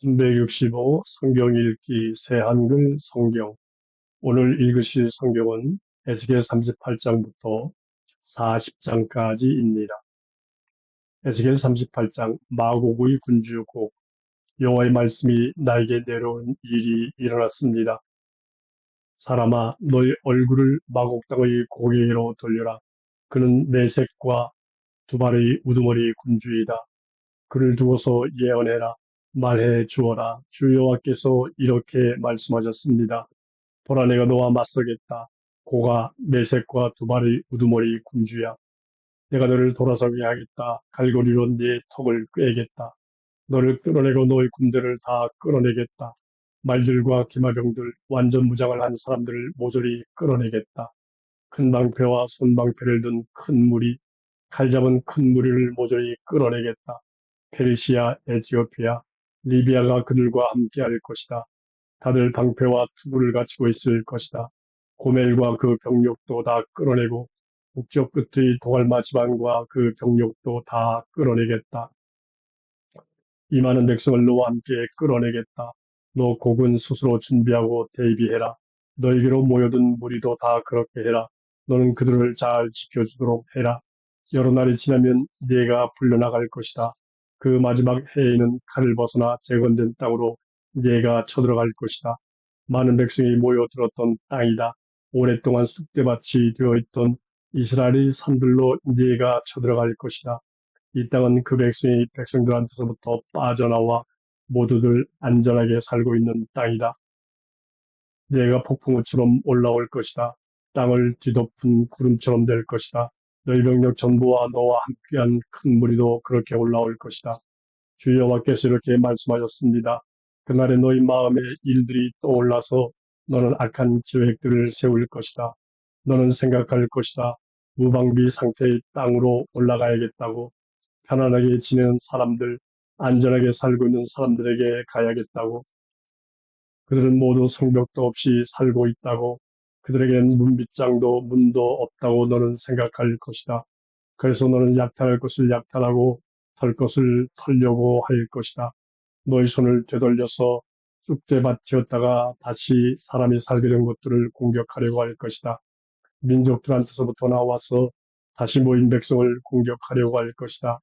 365 성경 읽기 새한글 성경. 오늘 읽으실 성경은 에스겔 38장부터 40장까지입니다. 에스겔 38장. 마고의 군주곡. 여호와의 말씀이 나에게 내려온 일이 일어났습니다. 사람아, 너의 얼굴을 마곡 땅의 고개로 돌려라. 그는 메색과 두발의 우두머리 군주이다. 그를 두고서 예언해라. 말해 주어라. 주 여호와께서 이렇게 말씀하셨습니다. 보라, 내가 너와 맞서겠다. 고가 메색과 두발의 우두머리 군주야. 내가 너를 돌아서게 하겠다. 갈고리로 네 턱을 꿰겠다. 너를 끌어내고 너의 군대를 다 끌어내겠다. 말들과 기마병들, 완전 무장을 한 사람들을 모조리 끌어내겠다. 큰 방패와 손방패를 든 큰 무리, 칼 잡은 큰 무리를 모조리 끌어내겠다. 페르시아, 에티오피아, 리비아가 그들과 함께할 것이다. 다들 방패와 투구를 가지고 있을 것이다. 고멜과 그 병력도 다 끌어내고 북쪽 끝의 도갈마 지방과 그 병력도 다 끌어내겠다. 이 많은 백성을 너와 함께 끌어내겠다. 너 곡은 스스로 준비하고 대비해라. 너에게로 모여든 무리도 다 그렇게 해라. 너는 그들을 잘 지켜주도록 해라. 여러 날이 지나면 네가 불려나갈 것이다. 그 마지막 해에는 칼을 벗어나 재건된 땅으로 네가 쳐들어갈 것이다. 많은 백성이 모여들었던 땅이다. 오랫동안 쑥대밭이 되어있던 이스라엘의 산들로 네가 쳐들어갈 것이다. 이 땅은 그 백성이 백성들한테서부터 빠져나와 모두들 안전하게 살고 있는 땅이다. 네가 폭풍우처럼 올라올 것이다. 땅을 뒤덮은 구름처럼 될 것이다. 너희 병력 전부와 너와 함께한 큰 무리도 그렇게 올라올 것이다. 주 여호와께서 이렇게 말씀하셨습니다. 그날에 너희 마음에 일들이 떠올라서 너는 악한 계획들을 세울 것이다. 너는 생각할 것이다. 무방비 상태의 땅으로 올라가야겠다고. 편안하게 지내는 사람들, 안전하게 살고 있는 사람들에게 가야겠다고. 그들은 모두 성벽도 없이 살고 있다고. 그들에게는 문빗장도 문도 없다고 너는 생각할 것이다. 그래서 너는 약탈할 것을 약탈하고 털 것을 털려고 할 것이다. 너희 손을 되돌려서 쑥대밭이었다가 다시 사람이 살게 된 것들을 공격하려고 할 것이다. 민족들한테서부터 나와서 다시 모인 백성을 공격하려고 할 것이다.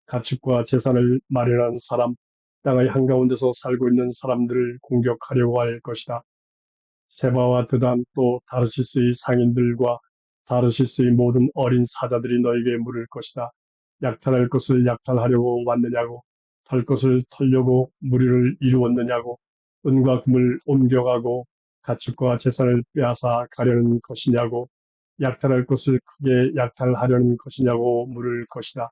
가축과 재산을 마련한 사람, 땅의 한가운데서 살고 있는 사람들을 공격하려고 할 것이다. 세바와 드단 또 다르시스의 상인들과 다르시스의 모든 어린 사자들이 너에게 물을 것이다. 약탈할 것을 약탈하려고 왔느냐고, 털 것을 털려고 무리를 이루었느냐고, 은과 금을 옮겨가고 가축과 재산을 빼앗아 가려는 것이냐고, 약탈할 것을 크게 약탈하려는 것이냐고 물을 것이다.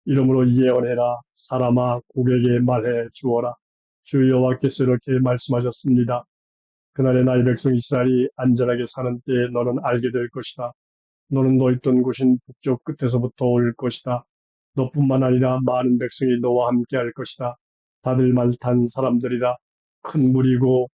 이러므로 예언해라. 사람아, 고객에게 말해 주어라. 주 여호와께서 이렇게 말씀하셨습니다. 그날에 나의 백성 이스라엘이 안전하게 사는 때에 너는 알게 될 것이다. 너는 너 있던 곳인 북쪽 끝에서부터 올 것이다. 너뿐만 아니라 많은 백성이 너와 함께 할 것이다. 다들 말탄 사람들이다. 큰 무리고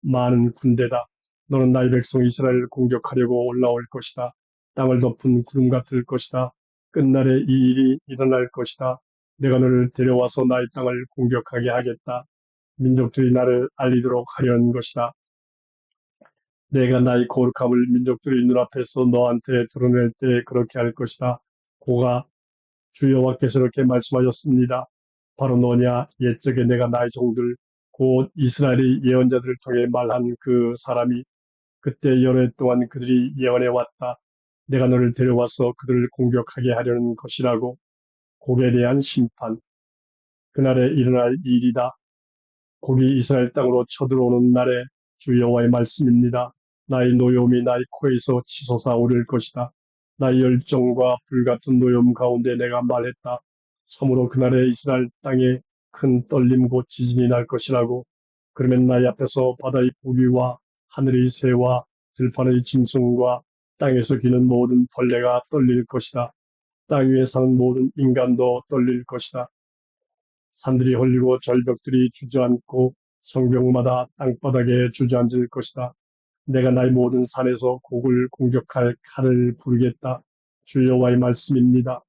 많은 군대다. 너는 나의 백성 이스라엘을 공격하려고 올라올 것이다. 땅을 덮은 구름 같을 것이다. 끝날에 이 일이 일어날 것이다. 내가 너를 데려와서 나의 땅을 공격하게 하겠다. 민족들이 나를 알리도록 하려는 것이다. 내가 나의 거룩함을 민족들의 눈앞에서 너한테 드러낼 때 그렇게 할 것이다. 고가 주 여호와께서 이렇게 말씀하셨습니다. 바로 너냐? 옛적에 내가 나의 종들 곧 이스라엘의 예언자들을 통해 말한 그 사람이 그때 여러 해 동안 그들이 예언해 왔다. 내가 너를 데려와서 그들을 공격하게 하려는 것이라고. 곡에 대한 심판. 그날에 일어날 일이다. 곡이 이스라엘 땅으로 쳐들어오는 날에 주 여호와의 말씀입니다. 나의 노여움이 나의 코에서 치솟아 오를 것이다. 나의 열정과 불같은 노여움 가운데 내가 말했다. 참으로 그날에 이스라엘 땅에 큰 떨림 곧 지진이 날 것이라고. 그러면 나의 앞에서 바다의 고기와 하늘의 새와 들판의 짐승과 땅에서 기는 모든 벌레가 떨릴 것이다. 땅 위에 사는 모든 인간도 떨릴 것이다. 산들이 헐리고 절벽들이 주저앉고 성벽마다 땅바닥에 주저앉을 것이다. 내가 나의 모든 산에서 곡을 공격할 칼을 부르겠다. 주 여호와의 말씀입니다.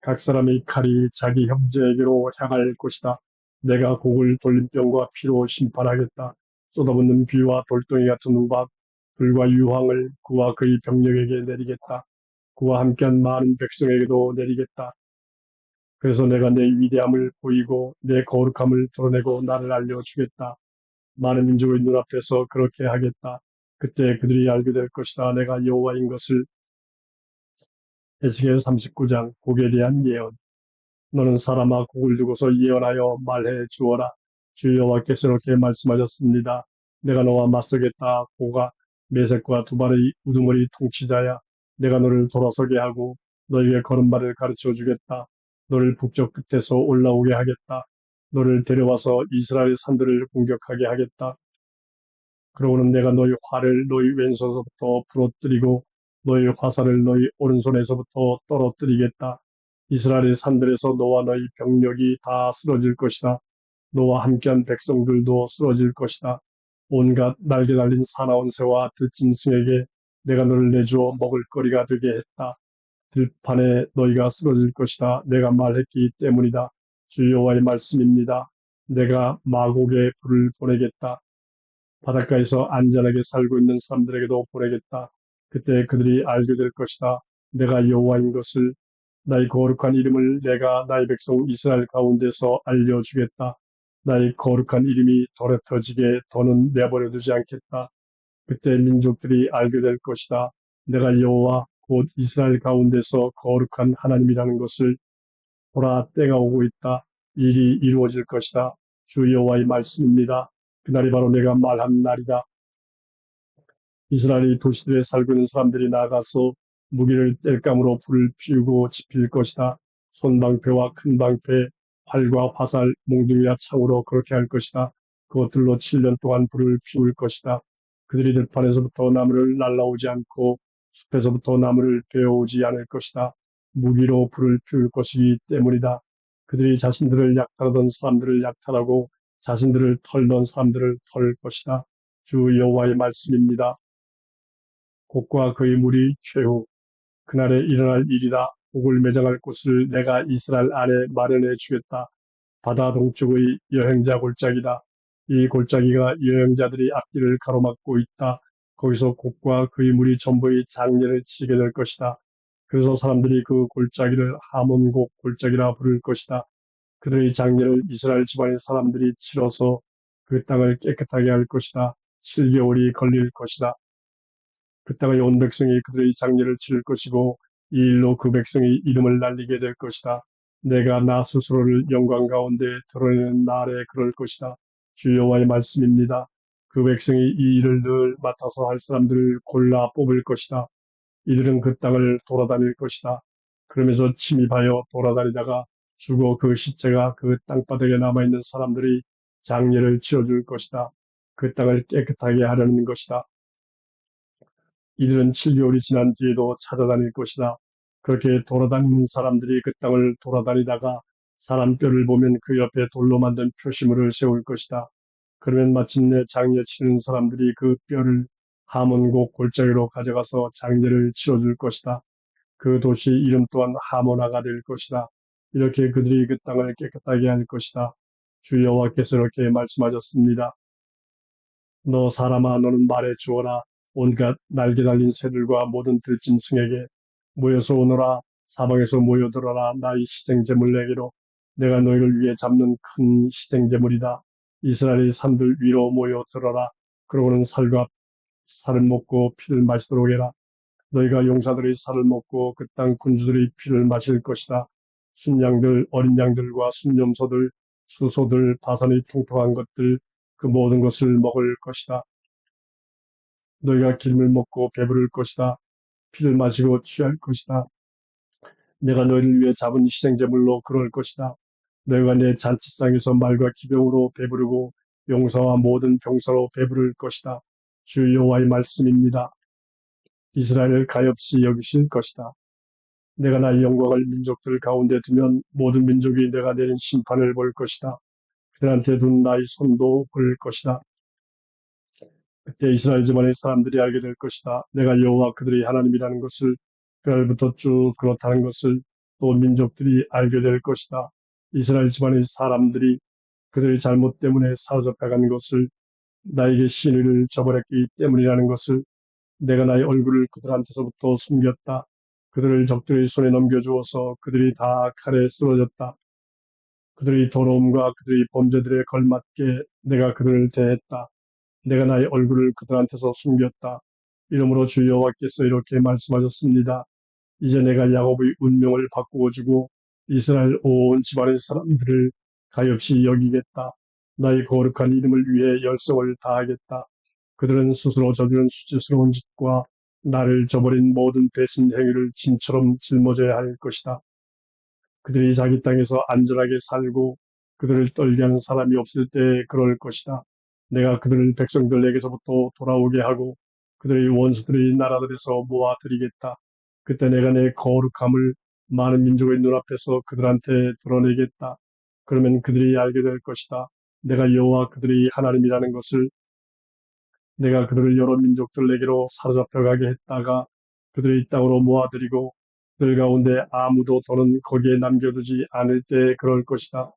각 사람의 칼이 자기 형제에게로 향할 것이다. 내가 곡을 돌림병과 피로 심판하겠다. 쏟아붓는 비와 돌덩이 같은 우박, 불과 유황을 그와 그의 병력에게 내리겠다. 그와 함께한 많은 백성에게도 내리겠다. 그래서 내가 내 위대함을 보이고 내 거룩함을 드러내고 나를 알려주겠다. 많은 민족의 눈앞에서 그렇게 하겠다. 그때 그들이 알게 될 것이다. 내가 여호와인 것을. 에스겔 39장 곡에 대한 예언. 너는 사람아 곡을 두고서 예언하여 말해 주어라. 주 여호와께서 이렇게 말씀하셨습니다. 내가 너와 맞서겠다. 고가 메색과 두발의 우두머리 통치자야. 내가 너를 돌아서게 하고 너에게 걸음마를 가르쳐 주겠다. 너를 북쪽 끝에서 올라오게 하겠다. 너를 데려와서 이스라엘 산들을 공격하게 하겠다. 그러고는 내가 너희 활을 너희 왼손에서부터 부러뜨리고 너희 화살을 너희 오른손에서부터 떨어뜨리겠다. 이스라엘의 산들에서 너와 너희 병력이 다 쓰러질 것이다. 너와 함께한 백성들도 쓰러질 것이다. 온갖 날개 달린 사나운 새와 들짐승에게 내가 너를 내주어 먹을거리가 되게 했다. 들판에 너희가 쓰러질 것이다. 내가 말했기 때문이다. 주 여호와의 말씀입니다. 내가 마곡에 불을 보내겠다. 바닷가에서 안전하게 살고 있는 사람들에게도 보내겠다. 그때 그들이 알게 될 것이다. 내가 여호와인 것을. 나의 거룩한 이름을 내가 나의 백성 이스라엘 가운데서 알려주겠다. 나의 거룩한 이름이 더럽혀지게 더는 내버려두지 않겠다. 그때 민족들이 알게 될 것이다. 내가 여호와 곧 이스라엘 가운데서 거룩한 하나님이라는 것을. 보라, 때가 오고 있다. 일이 이루어질 것이다. 주 여호와의 말씀입니다. 그날이 바로 내가 말한 날이다. 이스라엘의 도시들에 살고 있는 사람들이 나가서 무기를 땔감으로 불을 피우고 지필 것이다. 손방패와 큰 방패, 활과 화살, 몽둥이와 창으로 그렇게 할 것이다. 그것들로 7년 동안 불을 피울 것이다. 그들이 들판에서부터 나무를 날라오지 않고 숲에서부터 나무를 베어오지 않을 것이다. 무기로 불을 피울 것이기 때문이다. 그들이 자신들을 약탈하던 사람들을 약탈하고 자신들을 털던 사람들을 털 것이다. 주 여호와의 말씀입니다. 곡과 그의 물이 최후 그날에 일어날 일이다. 곡을 매장할 곳을 내가 이스라엘 안에 마련해 주겠다. 바다 동쪽의 여행자 골짜기다. 이 골짜기가 여행자들이 앞길을 가로막고 있다. 거기서 곡과 그의 물이 전부의 장례를 치게 될 것이다. 그래서 사람들이 그 골짜기를 하몬곡 골짜기라 부를 것이다. 그들의 장례를 이스라엘 집안의 사람들이 치러서 그 땅을 깨끗하게 할 것이다. 7개월이 걸릴 것이다. 그 땅의 온 백성이 그들의 장례를 치를 것이고 이 일로 그 백성이 이름을 날리게 될 것이다. 내가 나 스스로를 영광 가운데 드러내는 날에 그럴 것이다. 주 여호와의 말씀입니다. 그 백성이 이 일을 늘 맡아서 할 사람들을 골라 뽑을 것이다. 이들은 그 땅을 돌아다닐 것이다. 그러면서 침입하여 돌아다니다가 죽어 그 시체가 그 땅바닥에 남아있는 사람들이 장례를 치러줄 것이다. 그 땅을 깨끗하게 하려는 것이다. 이들은 7개월이 지난 뒤에도 찾아다닐 것이다. 그렇게 돌아다니는 사람들이 그 땅을 돌아다니다가 사람 뼈를 보면 그 옆에 돌로 만든 표시물을 세울 것이다. 그러면 마침내 장례 치는 사람들이 그 뼈를 하몬곡 골짜기로 가져가서 장례를 치러줄 것이다. 그 도시 이름 또한 하모나가 될 것이다. 이렇게 그들이 그 땅을 깨끗하게 할 것이다. 주 여호와께서 이렇게 말씀하셨습니다. 너 사람아 너는 말해 주어라. 온갖 날개 달린 새들과 모든 들짐승에게 모여서 오너라. 사방에서 모여들어라. 나의 희생제물 내게로. 내가 너희를 위해 잡는 큰 희생제물이다. 이스라엘의 산들 위로 모여들어라. 그러고는 살을 먹고 피를 마시도록 해라. 너희가 용사들의 살을 먹고 그 땅 군주들의 피를 마실 것이다. 순양들, 어린 양들과 순염소들, 수소들, 바산의 통통한 것들, 그 모든 것을 먹을 것이다. 너희가 기름을 먹고 배부를 것이다. 피를 마시고 취할 것이다. 내가 너희를 위해 잡은 희생제물로 그럴 것이다. 너희가 내 잔치상에서 말과 기병으로 배부르고 용사와 모든 병사로 배부를 것이다. 주 여호와의 말씀입니다. 이스라엘을 가엾이 여기실 것이다. 내가 나의 영광을 민족들 가운데 두면 모든 민족이 내가 내린 심판을 볼 것이다. 그들한테 둔 나의 손도 볼 것이다. 그때 이스라엘 집안의 사람들이 알게 될 것이다. 내가 여호와 그들의 하나님이라는 것을 그날부터 쭉 그렇다는 것을 또 민족들이 알게 될 것이다. 이스라엘 집안의 사람들이 그들의 잘못 때문에 사로잡혀간 것을, 나에게 신의를 저버렸기 때문이라는 것을, 내가 나의 얼굴을 그들한테서부터 숨겼다. 그들을 적들의 손에 넘겨주어서 그들이 다 칼에 쓰러졌다. 그들의 더러움과 그들의 범죄들에 걸맞게 내가 그들을 대했다. 내가 나의 얼굴을 그들한테서 숨겼다. 이러므로 주 여호와께서 이렇게 말씀하셨습니다. 이제 내가 야곱의 운명을 바꾸어 주고 이스라엘 온 집안의 사람들을 가엾이 여기겠다. 나의 거룩한 이름을 위해 열성을 다하겠다. 그들은 스스로 저지른 수치스러운 짓과 나를 저버린 모든 배신 행위를 짐처럼 짊어져야 할 것이다. 그들이 자기 땅에서 안전하게 살고 그들을 떨게 하는 사람이 없을 때 그럴 것이다. 내가 그들을 백성들에게서부터 돌아오게 하고 그들의 원수들의 나라들에서 모아들이겠다. 그때 내가 내 거룩함을 많은 민족의 눈앞에서 그들한테 드러내겠다. 그러면 그들이 알게 될 것이다. 내가 여호와 그들의 하나님이라는 것을. 내가 그들을 여러 민족들에게로 사로잡혀가게 했다가 그들의 땅으로 모아들이고 그들 가운데 아무도 더는 거기에 남겨두지 않을 때 그럴 것이다.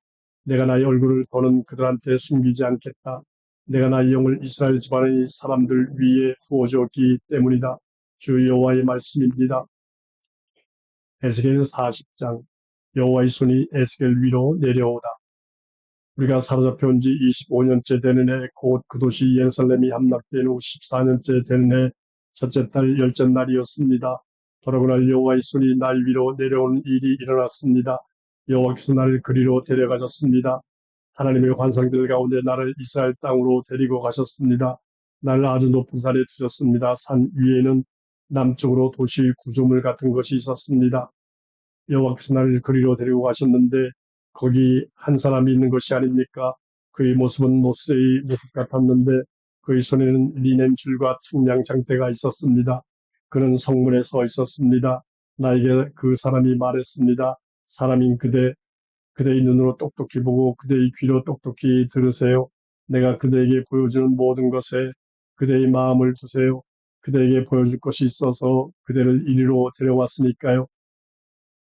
내가 나의 얼굴을 더는 그들한테 숨기지 않겠다. 내가 나의 영을 이스라엘 집안의 사람들 위에 부어주었기 때문이다. 주 여호와의 말씀입니다. 에스겔 40장. 여호와의 손이 에스겔 위로 내려오다. 우리가 사로잡혀온 지 25년째 되는 해, 곧 그 도시 예루살렘이 함락된 후 14년째 되는 해, 첫째 달 열째 날이었습니다. 바로 그날 여호와의 손이 날 위로 내려오는 일이 일어났습니다. 여호와께서 나를 그리로 데려가셨습니다. 하나님의 환상들 가운데 나를 이스라엘 땅으로 데리고 가셨습니다. 나를 아주 높은 산에 두셨습니다. 산 위에는 남쪽으로 도시 구조물 같은 것이 있었습니다. 여호와께서 나를 그리로 데리고 가셨는데 거기 한 사람이 있는 것이 아닙니까? 그의 모습은 모세의 모습 같았는데 그의 손에는 리넨 줄과 청량 장대가 있었습니다. 그는 성문에 서 있었습니다. 나에게 그 사람이 말했습니다. 사람인 그대의 눈으로 똑똑히 보고 그대의 귀로 똑똑히 들으세요. 내가 그대에게 보여주는 모든 것에 그대의 마음을 두세요. 그대에게 보여줄 것이 있어서 그대를 이리로 데려왔으니까요.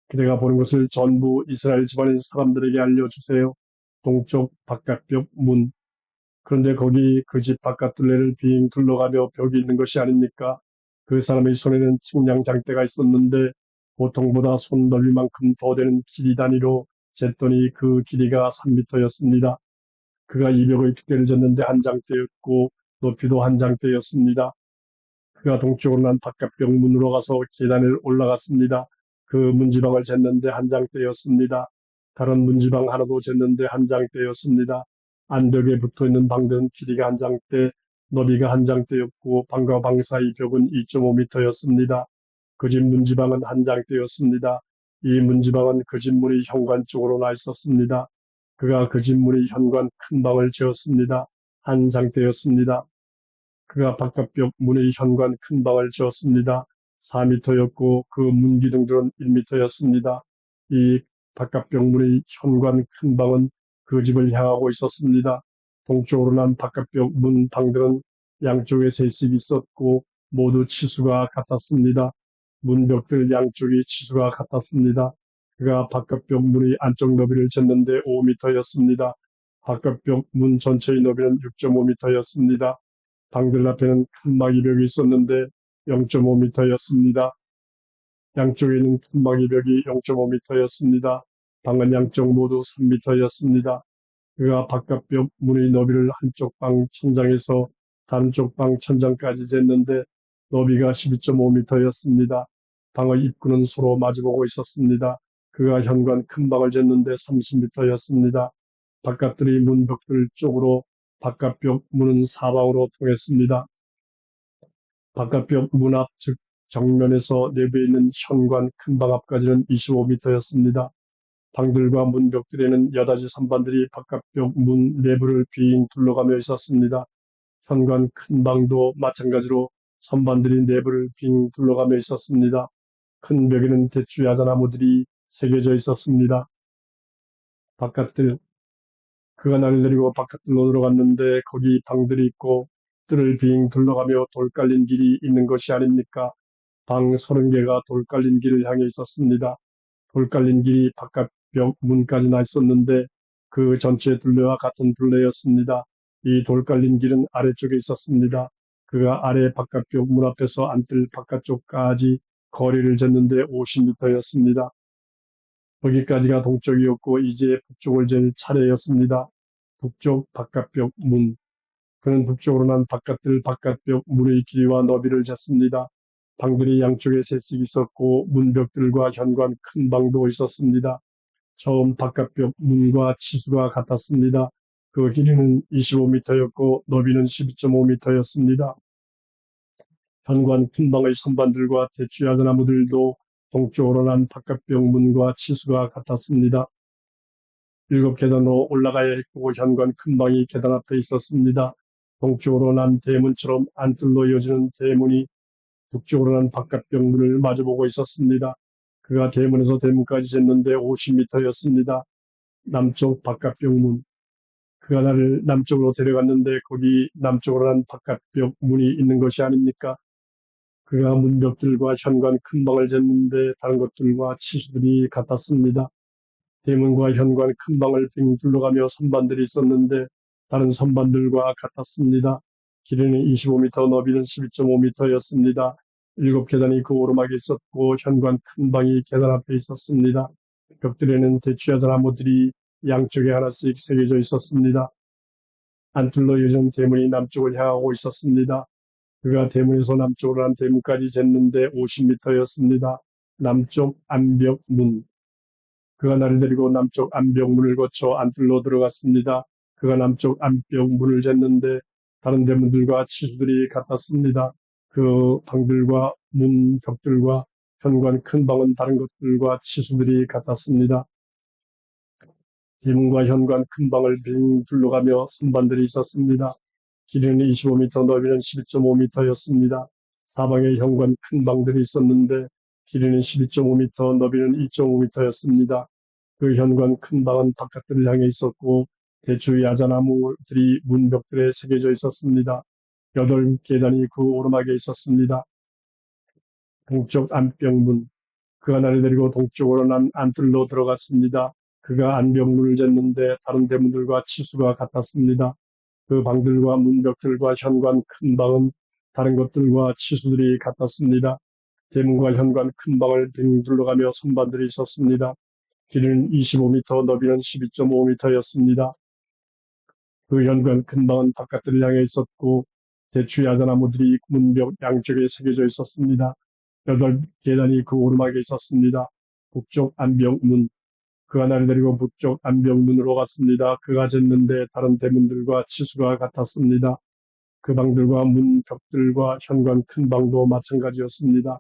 그대가 보는 것을 전부 이스라엘 집안의 사람들에게 알려주세요. 동쪽 바깥벽 문. 그런데 거기 그 집 바깥 둘레를 빙 둘러가며 벽이 있는 것이 아닙니까? 그 사람의 손에는 측량 장대가 있었는데 보통보다 손 넓이만큼 더 되는 길이 단위로 쟀더니 그 길이가 3미터였습니다. 그가 이 벽의 두께를 쟀는데 한 장대였고 높이도 한 장대였습니다. 그가 동쪽으로 난 바깥벽 문으로 가서 계단을 올라갔습니다. 그 문지방을 쟀는데 한 장대였습니다. 다른 문지방 하나도 쟀는데 한 장대였습니다. 안벽에 붙어있는 방들은 길이가 한 장대, 너비가 한 장대였고 방과 방 사이 벽은 2.5미터였습니다. 그 집 문지방은 한 장대였습니다. 이 문지방은 그 집 문의 현관 쪽으로 나 있었습니다. 그가 그 집 문의 현관 큰 방을 지었습니다. 한 장대였습니다. 그가 바깥벽 문의 현관 큰 방을 지었습니다. 4미터였고 그 문 기둥들은 1미터였습니다. 이 바깥벽 문의 현관 큰 방은 그 집을 향하고 있었습니다. 동쪽으로 난 바깥벽 문 방들은 양쪽에 셋씩 있었고 모두 치수가 같았습니다. 문벽들 양쪽이 치수가 같았습니다. 그가 바깥벽 문의 안쪽 너비를 쟀는데 5미터였습니다. 바깥벽 문 전체의 너비는 6.5미터였습니다. 방들 앞에는 칸막이 벽이 있었는데 0.5미터였습니다. 양쪽에는 칸막이 벽이 0.5미터였습니다. 방은 양쪽 모두 3미터였습니다. 그가 바깥벽 문의 너비를 한쪽 방 천장에서 다른 쪽 방 천장까지 쟀는데 너비가 12.5미터였습니다. 방의 입구는 서로 마주보고 있었습니다. 그가 현관 큰 방을 쟀는데 30미터였습니다. 바깥들이 문벽들 쪽으로 바깥벽 문은 사방으로 통했습니다. 바깥벽 문 앞, 즉 정면에서 내부에 있는 현관 큰 방 앞까지는 25미터였습니다. 방들과 문벽들에는 여닫이 선반들이 바깥벽 문 내부를 빙 둘러가며 있었습니다. 현관 큰 방도 마찬가지로 선반들이 내부를 빙 둘러가며 있었습니다. 큰 벽에는 대추 야자나무들이 새겨져 있었습니다. 바깥들 그가 나를 데리고 바깥으로 들어갔는데 거기 방들이 있고 뜰을 빙 둘러가며 돌 깔린 길이 있는 것이 아닙니까? 방 30개가 돌 깔린 길을 향해 있었습니다. 돌 깔린 길이 바깥 벽 문까지 나 있었는데 그 전체 둘레와 같은 둘레였습니다. 이 돌 깔린 길은 아래쪽에 있었습니다. 그가 아래 바깥쪽 문 앞에서 안뜰 바깥쪽까지 거리를 쟀는데 50m였습니다. 거기까지가 동쪽이었고 이제 북쪽을 잴 차례였습니다. 북쪽 바깥벽 문. 그는 북쪽으로 난 바깥들 바깥벽 문의 길이와 너비를 쟀습니다. 방들이 양쪽에 셋씩 있었고 문벽들과 현관 큰 방도 있었습니다. 처음 바깥벽 문과 치수가 같았습니다. 그 길이는 25m였고 너비는 12.5m였습니다. 현관 큰 방의 선반들과 대추야근 나무들도 동쪽으로 난 바깥벽 문과 치수가 같았습니다. 7계단으로 올라가야 했고 현관 큰 방이 계단 앞에 있었습니다. 동쪽으로 난 대문처럼 안뜰로 이어지는 대문이 북쪽으로 난 바깥벽 문을 마주보고 있었습니다. 그가 대문에서 대문까지 쟀는데 50m였습니다. 남쪽 바깥벽 문. 그가 나를 남쪽으로 데려갔는데 거기 남쪽으로 난 바깥벽 문이 있는 것이 아닙니까? 그가 문벽들과 현관 큰 방을 쟀는데 다른 것들과 치수들이 같았습니다. 대문과 현관 큰 방을 빙 둘러가며 선반들이 있었는데 다른 선반들과 같았습니다. 길이는 25m, 너비는 12.5m였습니다. 7계단이 그 오르막에 있었고 현관 큰 방이 계단 앞에 있었습니다. 벽들에는 대추야들 나무들이 양쪽에 하나씩 새겨져 있었습니다. 안뜰로 이어진 대문이 남쪽을 향하고 있었습니다. 그가 대문에서 남쪽으로 한 대문까지 쟀는데 50m였습니다. 남쪽 안벽 문. 그가 나를 데리고 남쪽 안벽 문을 거쳐 안뜰로 들어갔습니다. 그가 남쪽 안벽 문을 쟀는데 다른 대문들과 치수들이 같았습니다. 그 방들과 문 벽들과 현관 큰 방은 다른 것들과 치수들이 같았습니다. 대문과 현관 큰 방을 빙 둘러가며 선반들이 있었습니다. 길이는 25m, 너비는 12.5m였습니다. 사방에 현관 큰 방들이 있었는데 길이는 12.5m, 너비는 2.5m였습니다. 그 현관 큰 방은 바깥들을 향해 있었고 대추 야자나무들이 문벽들에 새겨져 있었습니다. 8계단이 그 오르막에 있었습니다. 동쪽 안병문. 그가 나를 데리고 동쪽으로 난 안뜰로 들어갔습니다. 그가 안병문을 쟀는데 다른 대문들과 치수가 같았습니다. 그 방들과 문벽들과 현관 큰 방은 다른 것들과 치수들이 같았습니다. 대문과 현관 큰 방을 빙 둘러가며 선반들이 있었습니다. 길이는 25m, 너비는 12.5m였습니다. 그 현관 큰 방은 바깥들을 향해 있었고 대추 야자나무들이 문벽 양쪽에 새겨져 있었습니다. 8계단이 그 오르막에 있었습니다. 북쪽 안벽문. 그가 나를 데리고 북쪽 안벽문으로 갔습니다. 그가 쟀는데 다른 대문들과 치수가 같았습니다. 그 방들과 문벽들과 현관 큰 방도 마찬가지였습니다.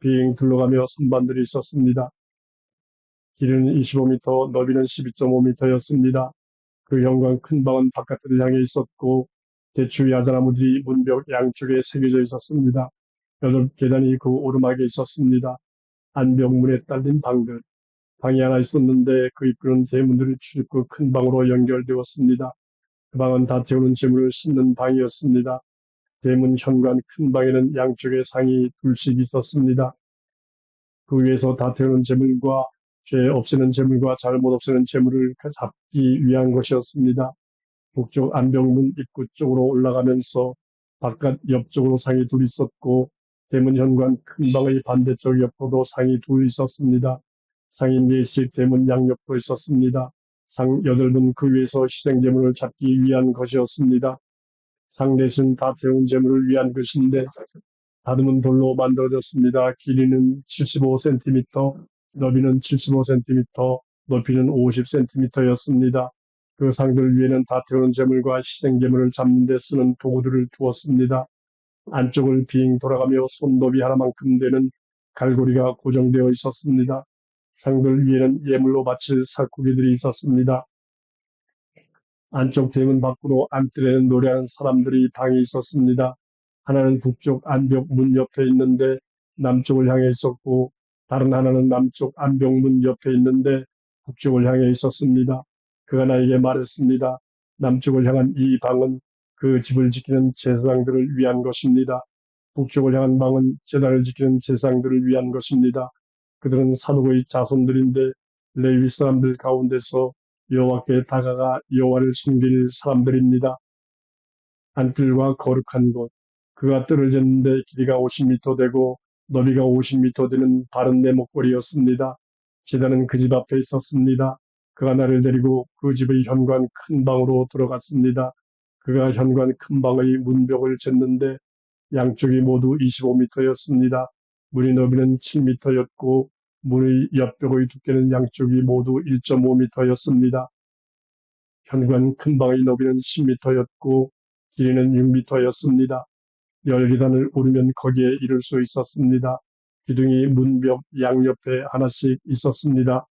빙 둘러가며 선반들이 있었습니다. 길이는 25m, 너비는 12.5m였습니다. 그 현관 큰 방은 바깥들을 향해 있었고 대추 야자나무들이 문벽 양쪽에 새겨져 있었습니다. 8계단이 그 오르막에 있었습니다. 안벽문에 딸린 방들. 방이 하나 있었는데 그 입구는 대문들이 출입구 큰 방으로 연결되었습니다. 그 방은 다 태우는 재물을 싣는 방이었습니다. 대문 현관 큰 방에는 양쪽에 상이 둘씩 있었습니다. 그 위에서 다 태우는 재물과 죄 없애는 재물과 잘못 없애는 재물을 잡기 위한 것이었습니다. 북쪽 안병문 입구 쪽으로 올라가면서 바깥 옆쪽으로 상이 둘 있었고 대문 현관 큰 방의 반대쪽 옆으로도 상이 둘 있었습니다. 상이 4씩 대문 양옆으로 있었습니다. 상 8은 그 위에서 희생제물을 잡기 위한 것이었습니다. 상 넷은 다 태운 제물을 위한 것인데 다듬은 돌로 만들어졌습니다. 길이는 75cm, 너비는 75cm, 높이는 50cm였습니다. 그 상들 위에는 다 태우는 제물과 희생제물을 잡는 데 쓰는 도구들을 두었습니다. 안쪽을 빙 돌아가며 손너비 하나만큼 되는 갈고리가 고정되어 있었습니다. 상들 위에는 예물로 바칠 살코기들이 있었습니다. 안쪽 대문 밖으로 안뜰에는 노래하는 사람들이 방이 있었습니다. 하나는 북쪽 안벽 문 옆에 있는데 남쪽을 향해 있었고 다른 하나는 남쪽 안벽 문 옆에 있는데 북쪽을 향해 있었습니다. 그가 나에게 말했습니다. 남쪽을 향한 이 방은 그 집을 지키는 제사장들을 위한 것입니다. 북쪽을 향한 방은 제단을 지키는 제사장들을 위한 것입니다. 그들은 산후의 자손들인데 레위 사람들 가운데서 여호와께 다가가 여호와를 섬길 사람들입니다. 안뜰과 거룩한 곳. 그가 떨어졌는데 길이가 50미터 되고 너비가 50미터 되는 바른 네모꼴이었습니다. 제단은 그 집 앞에 있었습니다. 그가 나를 데리고 그 집의 현관 큰 방으로 들어갔습니다. 그가 현관 큰 방의 문벽을 쟀는데 양쪽이 모두 25미터였습니다. 문의 너비는 7미터였고 문의 옆벽의 두께는 양쪽이 모두 1.5미터였습니다. 현관 큰 방의 너비는 10미터였고 길이는 6미터였습니다. 열계단을 오르면 거기에 이를 수 있었습니다. 기둥이 문벽 양옆에 하나씩 있었습니다.